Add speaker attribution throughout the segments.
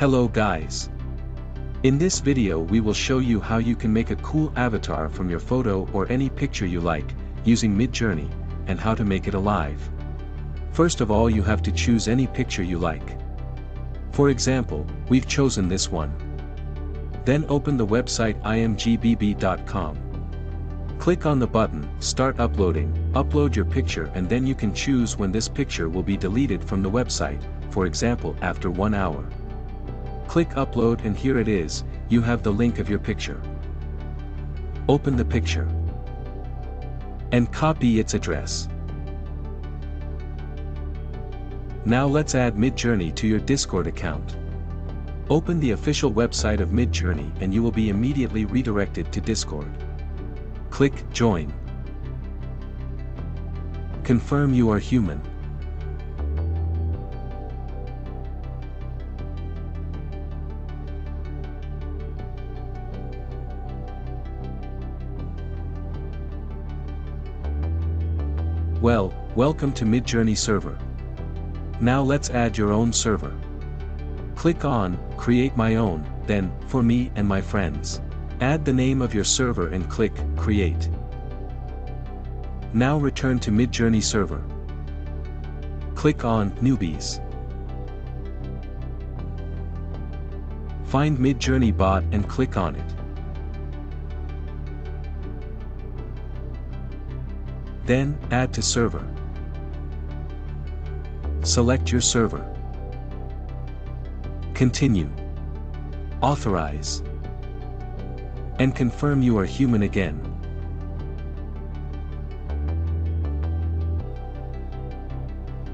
Speaker 1: Hello guys. In this video we will show you how you can make a cool avatar from your photo or any picture you like, using Midjourney, and how to make it alive. First of all, you have to choose any picture you like. For example, we've chosen this one. Then open the website imgbb.com. Click on the button, Start Uploading, upload your picture, and then you can choose when this picture will be deleted from the website, for example after 1 hour. Click Upload and here it is, you have the link of your picture. Open the picture and copy its address. Now let's add Midjourney to your Discord account. Open the official website of Midjourney and you will be immediately redirected to Discord. Click Join. Confirm you are human. Well, welcome to Midjourney server. Now let's add your own server. Click on Create My Own, then For Me and My Friends. Add the name of your server and click Create. Now return to Midjourney server. Click on Newbies. Find Midjourney bot and click on it. Then, Add to Server. Select your server. Continue. Authorize. And confirm you are human again.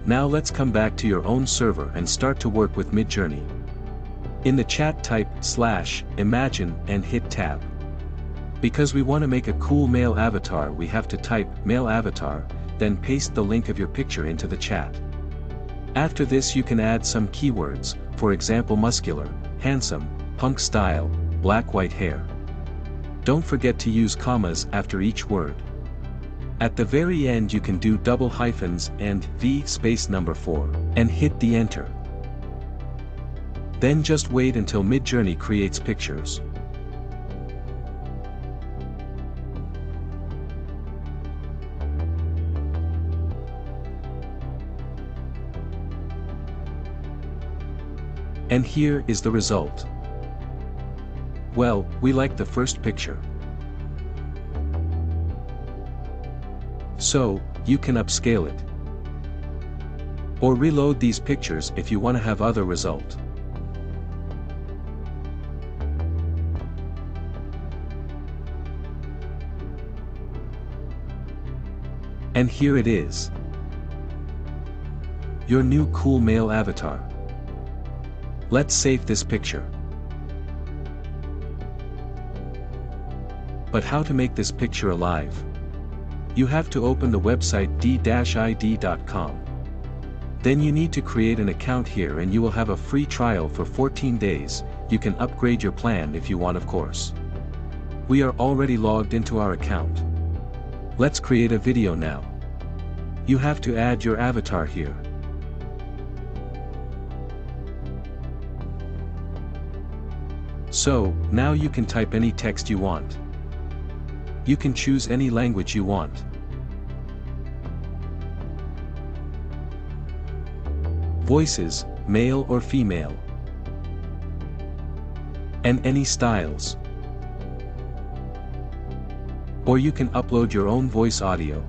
Speaker 1: Now let's come back to your own server and start to work with Midjourney. In the chat type /imagine and hit tab. Because we want to make a cool male avatar, we have to type male avatar, then paste the link of your picture into the chat. After this you can add some keywords, for example muscular, handsome, punk style, black-white hair. Don't forget to use commas after each word. At the very end you can do double hyphens and V space number 4, and hit the enter. Then just wait until Midjourney creates pictures. And here is the result. Well, we like the first picture. So, you can upscale it. Or reload these pictures if you want to have other result. And here it is. Your new cool male avatar. Let's save this picture. But how to make this picture alive? You have to open the website d-id.com. Then you need to create an account here and you will have a free trial for 14 days, you can upgrade your plan if you want of course. We are already logged into our account. Let's create a video now. You have to add your avatar here. So, now you can type any text you want. You can choose any language you want. Voices, male or female. And any styles. Or you can upload your own voice audio.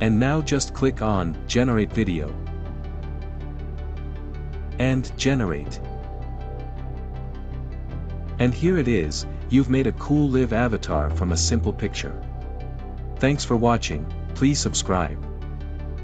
Speaker 1: And now just click on Generate Video. And Generate. And here it is, you've made a cool live avatar from a simple picture. Thanks for watching, please subscribe.